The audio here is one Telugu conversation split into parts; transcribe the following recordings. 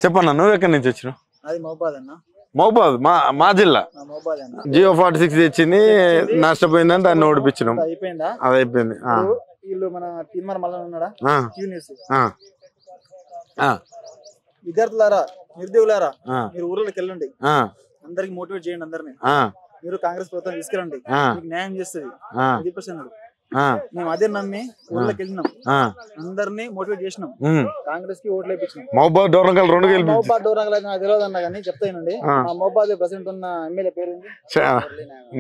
చెప్పన్నా నువ్వు ఎక్కడి నుంచి వచ్చినావు? అది మహబాద్ అన్న. మహబాద్ మా జిల్లా. మహబాద్ అన్న. జియో 46 తెచ్చింది, నష్టపోయిందని దాన్ని ఓడిపించినాం. అయిపోయిందా? అది అయిపోయింది. వీళ్ళు మన తీర్మానం మళ్ళీ ఉన్నాడా? విద్యార్థులారా, నిరుద్యోగులారా, మీరు ఊర్లోకి వెళ్ళండి, అందరికి మోటివేట్ చేయండి, అందరినీ మీరు కాంగ్రెస్ ప్రభుత్వం తీసుకురండి, మీకు న్యాయం చేస్తుంది. మేము అదే నమ్మి ఊళ్ళకి వెళ్ళినాం, అందరినీ మోటివేట్ చేసినాం, కాంగ్రెస్ కి ఓట్లు వేయించినాం. మహబాద్ డోరంగల్ నాకు తెలియదు అన్నా కానీ చెప్తానండి. మా మహబాద్ ప్రెసిడెంట్ ఉన్న ఎమ్మెల్యే పేరు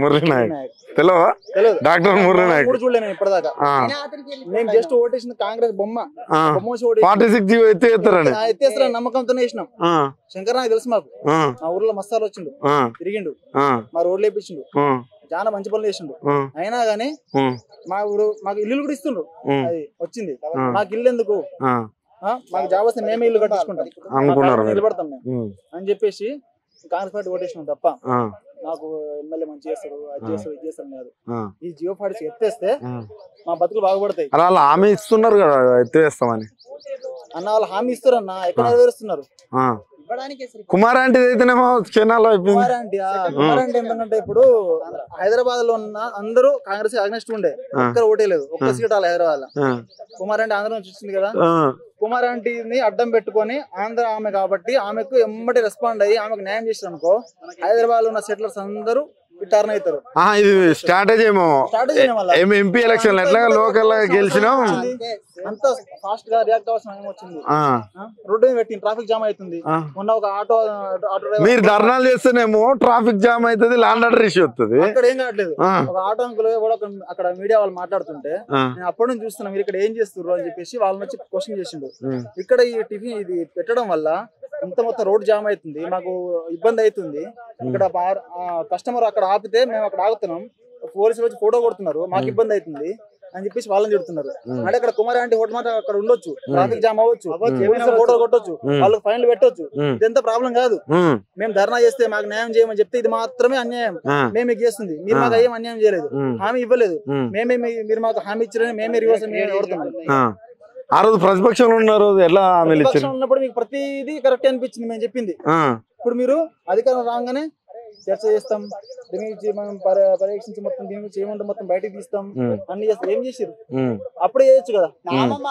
మురళీ నాయక్. తెలియదు డాక్టర్ మురళీ నాయక్. చూడలేను ఇప్పటిదాకా. మేము జస్ట్ ఓటేసిన కాంగ్రెస్ బొమ్మ ఎత్తేస్తారని నమ్మకంతోనే వేసినాం. శంకర్ నాకు తెలుసు, మాకు మా ఊర్లో మస్తాలు వచ్చిండు, తిరిగిండు, మా రోడ్లు వేయించిండు, చాలా మంచి పనులు చేసిండు. అయినా గానీ మాకు ఇల్లు కూడా ఇస్తుండ్రు. అది వచ్చింది మాకు ఇల్లు ఎందుకు, మాకు జాబ్ వస్తే మేమే ఇల్లు కట్టించుకుంటాం, నిలబడతాం మేము అని చెప్పేసి కాంగ్రెస్ పార్టీ ఓటేసినాం తప్ప నాకు ఎమ్మెల్యే మంచి చేస్తాడు, అది చేస్తాడు, ఇది చేస్తాడు కాదు. ఈ జియో పార్టీ ఎత్తేస్తే మా బతుకులు బాగుపడతాయి. హామీ ఇస్తున్నారు కదా ఎత్తేస్తామని అన్న, వాళ్ళు హామీ ఇస్తారు అన్న, ఎక్కడ నెరవేరుస్తున్నారు? కుమార్ ఆంటీ అయితేనేమో క్షణాల్లో కుమార్ ఆంటీ ఎందుకంటే ఇప్పుడు హైదరాబాద్ లో ఉన్న అందరూ కాంగ్రెస్ అగ్నెస్ట్ ఉండే, ఒక్కరు ఓటే లేదు, ఒక్క సీట్ వాళ్ళు హైదరాబాద్ లో. కుమార్ ఆంటీ ఆంధ్ర నుంచి వచ్చింది కదా, కుమార్ ఆంటీని అడ్డం పెట్టుకొని ఆంధ్ర ఆమె కాబట్టి ఆమెకు ఎమ్మటి రెస్పాండ్ అయ్యి ఆమెకు న్యాయం చేసారు అనుకో, హైదరాబాద్ లో ఉన్న సెటిలర్స్ అందరూ టర్న్ అవుతారు. ఇది స్ట్రాటజీ ఏమో. ఎంపీ ఎలక్షన్ ఎట్లా లోకల్ గెలిచినాం, అంత ఫాస్ట్ గా రియాక్ట్ అవసరం ఏమొచ్చింది, రోడ్డు పెట్టి ట్రాఫిక్ జామ్ అవుతుంది. మొన్న ఒక ఆటో మీరు ధర్నాలు చేస్తేనేమో ట్రాఫిక్ జామ్ అవుతుంది, ల్యాండ్ ఆర్డర్ ఇష్యూ వస్తుంది. అక్కడ ఏం కావట్లేదు. ఒక ఆటో అంకుల్ కూడా అక్కడ మీడియా వాళ్ళు మాట్లాడుతుంటే నేను అప్పటి నుంచి చూస్తున్నా, మీరు ఇక్కడ ఏం చేస్తున్నారు అని చెప్పేసి వాళ్ళని వచ్చి క్వశ్చన్ చేసిండు. ఇక్కడ ఈ టిఫిన్ ఇది పెట్టడం వల్ల ఇంత మొత్తం రోడ్ జామ్ అవుతుంది, మాకు ఇబ్బంది అవుతుంది. ఇక్కడ కస్టమర్ అక్కడ ఆపితే మేము అక్కడ ఆగుతున్నాం, పోలీసులు వచ్చి ఫోటో కొడుతున్నారు, మాకు ఇబ్బంది అవుతుంది అని చెప్పేసి వాళ్ళని చెప్తున్నారు. అంటే అక్కడ కుమార్ ఆంటీ హోటల్ మాట అక్కడ ఉండొచ్చు, ట్రాఫిక్ జామ్ అవ్వచ్చు, ఫోటో కొట్టొచ్చు, వాళ్ళకి ఫైన్లు పెట్టొచ్చు, ఇదంతా ప్రాబ్లం కాదు. మేము ధర్నా చేస్తే మాకు న్యాయం చేయమని చెప్తే ఇది మాత్రమే అన్యాయం. మేము మీకు చేస్తుంది, మీరు మాకు ఏం అన్యాయం చేయలేదు, హామీ ఇవ్వలేదు, మేమే మీరు మాకు హామీ ఇచ్చారని మేమే రివర్స్ కొడుతున్నాం. ఆ రోజు ప్రతిపక్షంలో ఉన్నారు, ఎలా ఉన్నప్పుడు మీకు ప్రతిదీ కరెక్ట్ అనిపించింది మేము చెప్పింది. ఇప్పుడు మీరు అధికారం రాగానే చర్చ చేస్తాం, దీని గురించి మనం పరీక్షించి మొత్తం దీని గురించి ఏముంటే మొత్తం బయటకు తీస్తాం అన్ని చేస్తాం. ఏం చేసారు? అప్పుడే చేయొచ్చు కదా,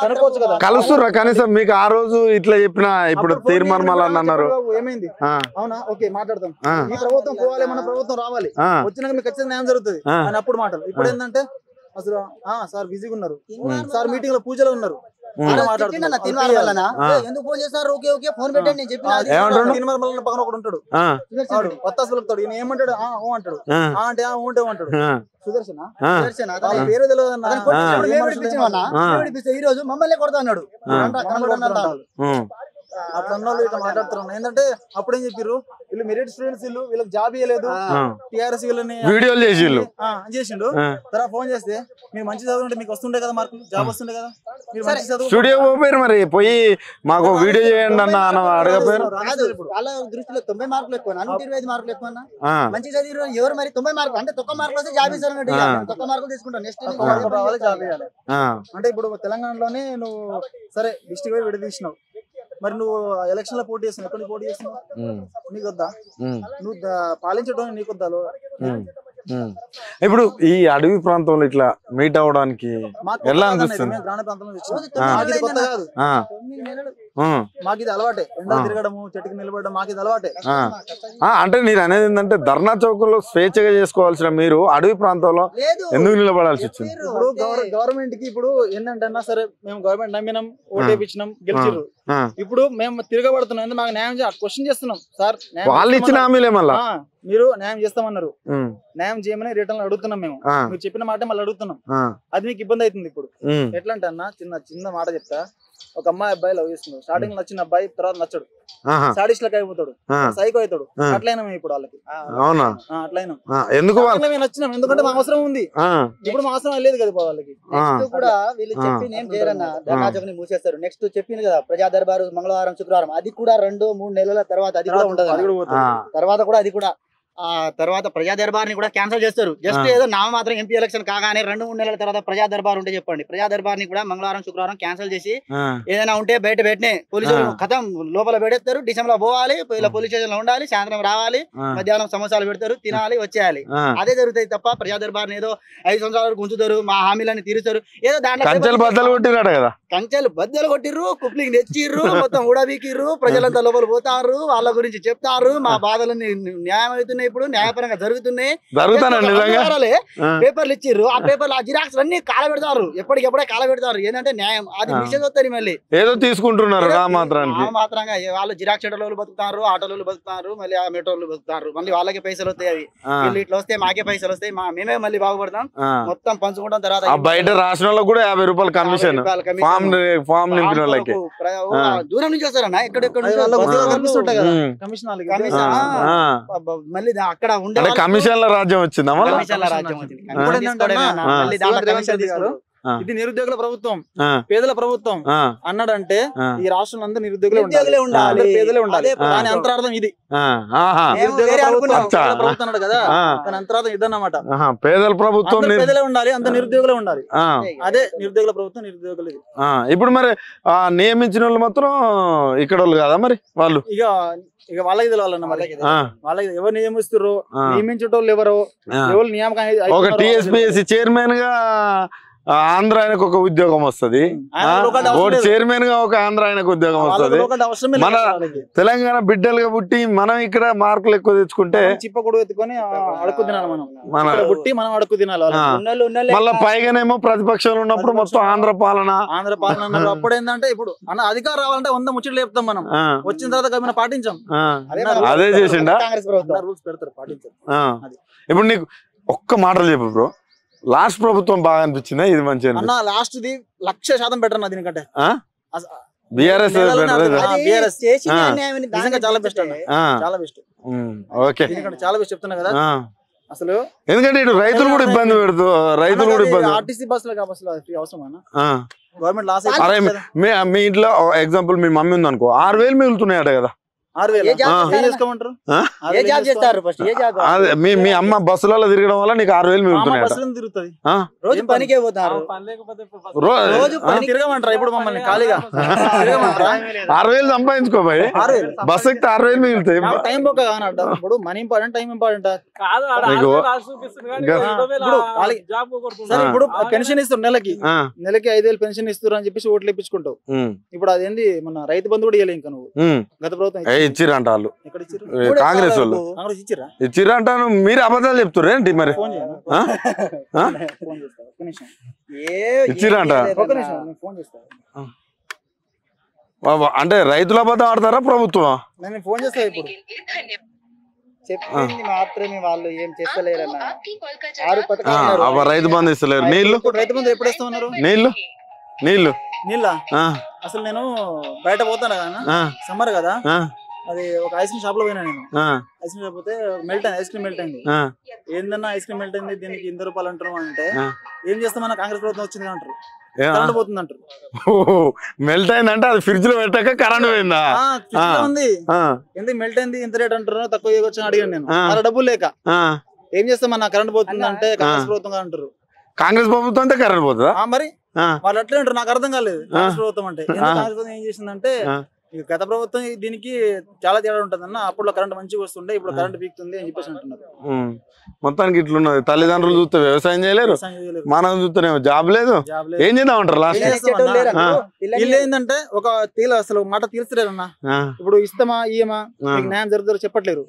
కనుక్కోవచ్చు కదా. కలుస్తురా కనీసం మీకు ఆ రోజు ఇట్లా చెప్పిన ఇప్పుడు తీర్మానం అన్నారు, ఏమైంది? అవునా, ఓకే మాట్లాడతాం. ఈ ప్రభుత్వం పోవాలి, మన ప్రభుత్వం రావాలి, వచ్చినాక మీకు ఖచ్చితంగా న్యాయం జరుగుతుంది అని అప్పుడు మాటలు. ఇప్పుడు ఏంటంటే అసలు సార్ బిజీగా ఉన్నారు, సార్ మీటింగ్ లో పూజలో ఉన్నారు, ఎందుకు ఫోన్ చేస్తారు? ఓకే ఓకే ఫోన్ పెట్టండి నేను చెప్పిన పక్కన ఒకడు ఉంటాడు, వత్తాసు వెళ్తాడు, ఈయన ఏమంటాడు? ఓ అంటాడు, అంటే ఉంటే అంటాడు. సుదర్శన పేరు తెలియదు, ఈ రోజు మమ్మల్ని కొడతా అన్నాడు. అట్లా అన్నోళ్ళు ఇట్లా మాట్లాడుతున్నారు. ఏంటంటే అప్పుడు ఏం చెప్పారు, వీళ్ళు మెరిట్ స్టూడెంట్స్, వీళ్ళకి జాబ్ ఇవ్వలేదు, టీఆర్ఎస్ వీళ్ళని వీడియోలు చేసిండు. తర్వాత ఫోన్ చేస్తే మీరు మంచి చదువుంటే మీకు వస్తుండే కదా, మార్కులు జాబ్ వస్తుండే కదా, మీరు మంచి చదువు స్టూడియో పోయారు, మరి పోయి మాకు వీడియో చేయండి అన్న అడగపోయారు. వాళ్ళ దృష్టిలో 90 మార్కులు ఎక్కువ, 125 మార్కులు ఎక్కువ, మంచి చదివి ఎవరు మరి 90 మార్కులు అంటే తక్కువ మార్కులు వస్తే జాబ్ ఇస్తారు అన్నట్టు, తక్కువ మార్కులు తీసుకుంటాను నెక్స్ట్ జాబ్ ఇవ్వాలి. అంటే ఇప్పుడు తెలంగాణలోనే నువ్వు సరే డిస్ట్రిక్ట్ వైడ్ విడదీసినావు, మరి నువ్వు ఎలక్షన్ లో పోటీ చేస్తున్నావు, ఎక్కడ పోటీ చేస్తున్నావు? నీకు వద్దా? నువ్వు పాలించడం నీకు వద్దా? ఇప్పుడు ఈ అడవి ప్రాంతంలో ఇట్లా మీట్ అవడానికి ఎలా అనిపిస్తుంది? గ్రామ ప్రాంతంలో మాకు ఇది అలవాటే, ఎండ తిరగడము, చెట్టుకి నిలబడడం మాకు ఇది అలవాటే. అంటే నేను అనేది ఏంటంటే ధర్నా చౌకుల్లో స్వేచ్ఛగా చేసుకోవాల్సిన మీరు అడవి ప్రాంతంలో ఎందుకు నిలబడాల్సి వచ్చింది? ఇప్పుడు గవర్నమెంట్ కి ఇప్పుడు ఏంటంటే సరే మేము గవర్నమెంట్ నమ్మినాం, ఓటేపించినాం, గెలిచిర్రు, ఇప్పుడు మేము తిరగబడుతున్నాం, మాకు న్యాయం క్వశ్చన్ చేస్తున్నాం. సార్ వాళ్ళు ఇచ్చిన హామీలే మళ్ళా మీరు న్యాయం చేస్తామన్నారు, న్యాయం చేయమని రిటర్న్ అడుగుతున్నాం, మేము మీరు చెప్పిన మాట మళ్ళీ అడుగుతున్నాం. అది మీకు ఇబ్బంది అవుతుంది. ఇప్పుడు ఎట్లా అంటే అన్న, చిన్న మాట చెప్తా. ఒక అబ్బాయి లవ్ చేస్తున్నాడు, స్టార్టింగ్ నచ్చిన అబ్బాయి తర్వాత నచ్చడు, సాడిస్ట్ లెక్క అయిపోతాడు, సైకో అవుతాడు. అట్లయినా ఇప్పుడు వాళ్ళకి అట్లయినా నచ్చినాం, ఎందుకంటే మా అవసరం ఉంది. ఇప్పుడు మా అవసరం లేదు కదా వాళ్ళకి. కూడా వీళ్ళు చెప్పి ఏం చేయరన్న, ధర్నాచౌకని మూసేస్తారు. నెక్స్ట్ చెప్పింది కదా ప్రజా దర్బారు మంగళవారం శుక్రవారం, అది కూడా 2-3 నెలల తర్వాత అది కూడా ఉండదు, తర్వాత కూడా అది కూడా ఆ తర్వాత ప్రజా దర్బార్ని కూడా క్యాన్సిల్ చేస్తారు. జస్ట్ ఏదో నామమాత్రం ఎంపీ ఎలక్షన్ కాగానే 2-3 నెలల తర్వాత ప్రజా దర్బార్ ఉంటే చెప్పండి, ప్రజా దర్బార్ని కూడా మంగళవారం శుక్రవారం క్యాన్సిల్ చేసి ఏదైనా ఉంటే బయట పెట్టినే పోలీసులు కథం లోపల పెడతారు. డిసెంబర్ పోవాలి, పోలీస్ స్టేషన్ లో ఉండాలి, సాయంత్రం రావాలి, మధ్యాహ్నం సమోసాలు పెడతారు, తినాలి, వచ్చేయాలి. అదే జరుగుతాయి తప్ప ప్రజా దర్బార్ని ఏదో 5 సంవత్సరాల వరకు ఉంచుతారు, మా హామీలన్నీ తీరుస్తారు. ఏదో దాంట్లో కంచెలు బద్దలు కొట్టిర్రు, కుప్లింగ్ తెచ్చిర్రు, మొత్తం ఊడబీకిర్రు, ప్రజలంతా లోపల పోతారు, వాళ్ళ గురించి చెప్తారు, మా బాధలన్నీ న్యాయం అవుతున్నాయి, ఇప్పుడు న్యాయపరంగా జరుగుతున్నాయి. పేపర్లు ఇచ్చిర్రు, ఆ పేపర్లు ఆ జిరాక్స్ అన్ని కాల పెడతారు, ఎప్పటికెప్పుడే కాల పెడతారు. ఏంటంటే న్యాయం అది మిషన్ వస్తుంది. మళ్ళీ ఏదో తీసుకుంటున్నారు మాత్రంగా వాళ్ళు జిరాక్స్ షెడ్యూల్ బతుకుతారు, ఆటోలు బతుకుతారు, మళ్ళీ ఆ మెట్రోలు బతుకుతారు, మళ్ళీ వాళ్ళకి పైసలు వస్తాయి. అవి వీళ్ళు ఇట్లా వస్తే మాకే పైసలు వస్తాయి, మేమే మళ్ళీ బాగుపడతాం, మొత్తం పంచుకుంటాం. తర్వాత బయట రాష్ట్రంలో కూడా 50 రూపాయలు కమిషన్ దూరం నుంచి వస్తారన్న, ఎక్కడెక్కడ మళ్ళీ అక్కడ ఉండే కమిషన్ల రాజ్యం వచ్చిందా? ఇది నిరుద్యోగుల ప్రభుత్వం, పేదల ప్రభుత్వం అన్నాడంటే ఈ రాష్ట్రంలో అందరూ నిరుద్యోగులే ఉండాలి, పేదలే ఉండాలి. దాని అంతరార్థం ఇది. ప్రభుత్వం అన్నాడు కదా, దాని అంతరార్థం ఇదన్నమాట. పేదల ప్రభుత్వం పేదలే ఉండాలి, అంత నిరుద్యోగులే ఉండాలి. అదే నిరుద్యోగుల ప్రభుత్వం, నిరుద్యోగులు. ఇప్పుడు మరి నియమించిన వాళ్ళు మాత్రం ఇక్కడ వాళ్ళు కదా, మరి వాళ్ళు ఇక వాళ్ళకి తెలవాలన్న, వాళ్ళకి ఎవరు నియమిస్తారు, నియమించేటోళ్ళు ఎవరు నియామకం. ఒక టీఎస్పీఎస్సీ చైర్మన్ గా ఆంధ్ర ఆయనకు ఒక ఉద్యోగం వస్తుంది, చైర్మన్ గా ఒక ఆంధ్ర ఆయనకు ఉద్యోగం వస్తుంది. మన తెలంగాణ బిడ్డలుగా పుట్టి మనం ఇక్కడ మార్కులు ఎక్కువ తెచ్చుకుంటే చిప్పకూడు ఎత్తుకొని అడుక్కు తినాలి, మనం అడుక్కు తినాలి. మళ్ళీ పైగానేమో ప్రతిపక్షంలో ఉన్నప్పుడు మొత్తం ఆంధ్ర పాలన అప్పుడు ఏంటంటే ఇప్పుడు అధికారం రావాలంటే 100 ముచ్చట్లు చెప్తాం, మనం వచ్చిన తర్వాత మనం పాటించాం. అదే చేసిండా ఇప్పుడు నీకు ఒక్క మాటలు చెప్పు బ్రో, లాస్ట్ ప్రభుత్వం బాగా అనిపించిందా ఇది మంచిగా? అన్న లాస్ట్ ది 100% బెటర్ అన్న, దీనికంటే బిఆర్ఎస్ చాలా బెస్ట్ అన్న, చాలా బెస్ట్. ఓకే, చాలా బెస్ట్ చెప్తున్నా కదా అసలు. ఎందుకంటే ఇటు రైతులు కూడా ఇబ్బంది పెడుతూ, రైతులు కూడా ఇబ్బంది. ఆర్టీసీ బస్సులో అవసరం గవర్నమెంట్ లాస్. మీ ఇంట్లో ఎగ్జాంపుల్ మీ మమ్మీ ఉంది అనుకో, 6,000 మిగులుతున్నాయట కదా. మీ అమ్మ బస్సులలో తిరగడం వల్ల నీకు 6,000 మిగులుతున్నాయి. రోజు పనికే పోతారు, తిరగమంటారా ఇప్పుడు మమ్మల్ని ఖాళీగా? 6,000 సంపాదించుకోబాయి, బస్సు ఎక్కితే 6,000 మిగులుతాయి. టైం పోక ఇప్పుడు మనీ ఇంపార్టెంట్, టైం ఇంపార్టెంట్. ఇప్పుడు పెన్షన్ ఇస్తారు, నెలకి 5,000 పెన్షన్ ఇస్తారు అని చెప్పేసి ఓట్లు ఇప్పించుకుంటావు. ఇప్పుడు అదేంది మన రైతు బంధు కూడా ఇవ్వలేదు ఇంకా నువ్వు. గత ప్రభుత్వం ఇచ్చిరంట వాళ్ళు, కాంగ్రెస్ వాళ్ళు ఇచ్చిరంట. మీరు అబద్ధాలు చెప్తారు ఏంటి మరి? ఇచ్చిరంట అంటే రైతుల అబద్ధం ఆడతారా ప్రభుత్వం? ఫోన్ చేస్తా ఇప్పుడు. చెప్పింది మాత్రమే, వాళ్ళు ఏం చేస్తలేరన్న. రైతు బంధు ఇస్తలేరు. నీళ్లు రైతు బంధు ఎప్పుడు ఇస్తామన్నారు? నీళ్లు అసలు నేను బయట పోతాను కదా, సమ్మర్ కదా, అది ఒక ఐస్ క్రీమ్ షాప్ లో పోయినా నేను. ఐస్ క్రీమ్ షాప్ పోతే ఐస్ క్రీమ్ మెల్ట్ అయింది. ఏందన్నా ఐస్ క్రీమ్ మెల్ట్ అయింది, దీనికి 2 రూపాయలు అంటారు అంటే, ఏం చేస్తామన్నా కాంగ్రెస్ ప్రభుత్వం వచ్చింది అంటారు, కరెంట్ పోతుంది అంటారు. మెల్ట్ అయిందంటే అది ఫ్రిడ్జ్ లో పెట్టాక కరెంట్ పోయిందా? ఉంది. ఎందుకు మెల్ట్ అయింది ఇంత రేట్ అంటారు, తక్కువ వచ్చి అడిగాను నేను. అలా డబ్బులు లేక ఏం చేస్తామన్నా కరెంట్ పోతుంది అంటే కాంగ్రెస్ ప్రభుత్వం అంటారు. కాంగ్రెస్ ప్రభుత్వం అంటే కరెంట్ పోతుందా? మరి వాళ్ళు అట్లే అంటారు, నాకు అర్థం కాలేదు. కాంగ్రెస్ ప్రభుత్వం అంటే కాంగ్రెస్ ప్రభుత్వం ఏం చేసిందంటే, గత ప్రభుత్వం దీనికి చాలా తేడా ఉంటది అన్న. అప్పుడు కరెంట్ మంచిగా వస్తుండే, ఇప్పుడు కరెంట్ పీకుతుంది అని చెప్పేసి అంటున్నారు. మొత్తానికి ఇట్లున్నది. తల్లిదండ్రులు చూస్తే వ్యవసాయం చేయలేరు, మనం చూస్తేనేమో జాబ్ లేదు, ఏం చేద్దాం అంటారు లాస్ట్. వీళ్ళు ఏంటంటే ఒక అసలు మాట తీర్చలేరన్నా. ఇప్పుడు ఇస్తామా ఇయ్యమా, మీకు న్యాయం జరుగుతారో చెప్పట్లేరు.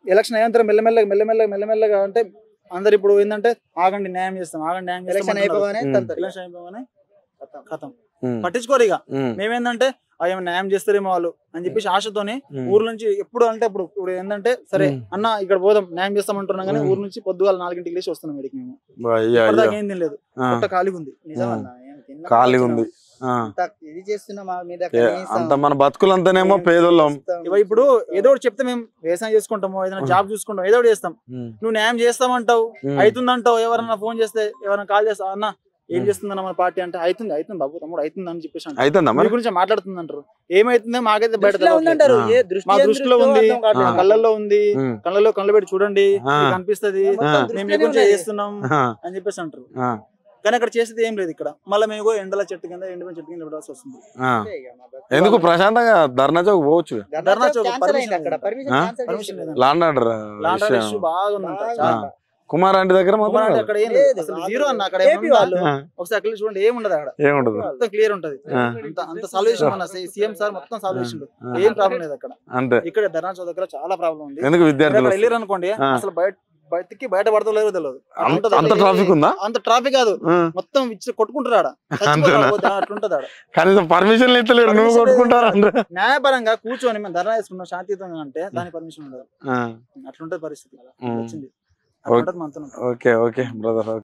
ఎలక్షన్ అయ్యేంతరం మెల్లమెల్లగా అంటే అందరు ఇప్పుడు ఏంటంటే ఆగండి న్యాయం చేస్తాం, ఆగండి న్యాయం చేస్తాం. ఎలక్షన్ అయిపోగానే ఖతం, పట్టించుకోరు. ఇక మేమేందంటే ఏమైనా న్యాయం చేస్తారేమో వాళ్ళు అని చెప్పేసి ఆశతోని ఊరు నుంచి ఎప్పుడు అంటే ఇప్పుడు ఏంటంటే సరే అన్న ఇక్కడ పోదాం న్యాయం చేస్తామంటున్నాం, కానీ ఊరు నుంచి పొద్దుగాల 4 లేచి వస్తున్నాం. వీడికి మేము ఇప్పటిదాకా ఏం తినలేదు, ఖాళీగా ఉంది. ఖాళీగా ఉంది. ఇది చేస్తున్నా అంత మన బతుకులంతానేమో పేదోళ్ళం. ఇప్పుడు ఏదో ఒకటి చెప్తే మేము వ్యవసాయం చేసుకుంటాము, ఏదైనా జాబ్ చూసుకుంటాం, ఏదో ఒకటి చేస్తాం. నువ్వు న్యాయం చేస్తామంటావు, అవుతుందంటావు. ఎవరన్నా ఫోన్ చేస్తే, ఎవరైనా కాల్ చేస్తావు, అన్న ఏం చేస్తుందన్న మన పార్టీ అంటే అవుతుంది అవుతుంది బాబు తమ్ముడు అవుతుంది అని చెప్పేసి అంటారు. అవుతుందా మీ మరి గురించి మాట్లాడుతుంది అంటారు. ఏమైతుందో మాకైతే బయట దృష్టిలో ఉందంటారు. ఏ దృష్టి మా ఏం దృష్టిలో దృష్టో ఉంది, అర్థం కావట్లేదు. ఆ. కళ్ళల్లో ఉంది, ఉమ్. కళ్ళు పెట్టి చూడండి ఆ. మీకు కనిపిస్తది మొత్తం ఆ. మేము మీ దృష్టిలోనే గురించి ఉన్నది. చేస్తున్నాం ఆ, అని చెప్పేసి అంటారు. ఆ, కానీ అక్కడ చేసేది ఏం లేదు. ఇక్కడ మళ్ళీ మేము ఎండల చెట్టు కింద ఎండిపోయిన చెట్టు కింద పెట్టాల్సి వస్తుంది. ఆ. ఎందుకు ప్రశాంతంగా ధర్నా చౌక్ పోవచ్చు ధర్నా చౌక్ క్యాన్సల్ permission అయింది అక్కడ. లేదు. పర్మిషన్ ఆ? క్యాన్సల్ పర్మిషన్ చేసిండ్రు. లేదు. లాండ్ ఆర్డర్ లాంటి విషయం. ఇష్యూ బాగా ఉంది బాగా. చాలా. కుమార్ ఆంటీ దగ్గర మాత్రం కుమార్ అంటే కాదు. అక్కడ ఏం లేదు లేదు. అసలు వాళ్ళు జీరో అన్న అక్కడ ఏపీ ఏమన్నా వాళ్ళు. ఆ, ఒకసారి అక్కడ చూడండి ఏముండదు అక్కడ ఏముండదు మొత్తం క్లియర్ ఉంటది. ఆ. అంత సాల్వ్ చేసి మన సీఎం సార్ మొత్తం సాల్వ్ చేసిండు. ఆ. ఏం ప్రాబ్లం లేదు అక్కడ. అంతే. ఇక్కడ ధర్నా చౌక్ దగ్గర చాలా ప్రాబ్లం ఉంది. ఎందుకు మీరు విద్యార్థులు అక్కడ వస్తారు? వెళ్ళారు అనుకోండి ఆ. అసలు బయటకి బయట పడతలేదు తెలియదు. అంత ట్రాఫిక్ ఉందా? అంత ట్రాఫిక్ కాదు ఆ, మొత్తం ఇచ్చి కొట్టుకుంటారు ఆడ. అంతేనా? అట్లుంటది ఆడ. కనీసం పర్మిషన్ ఇస్తలేరు, నువ్వు Permission కొట్టుకుంటారు లేదు. అందరూ. న్యాయపరంగా కూర్చొని మేము ధర్నా చేసుకున్నాం శాంతియుతంగా అంటే దాని పర్మిషన్ ఉండదు. ఆ, అట్లుంటది పరిస్థితి ఉమ్. వచ్చింది. అట్లుంటది మనతో. Okay okay brother.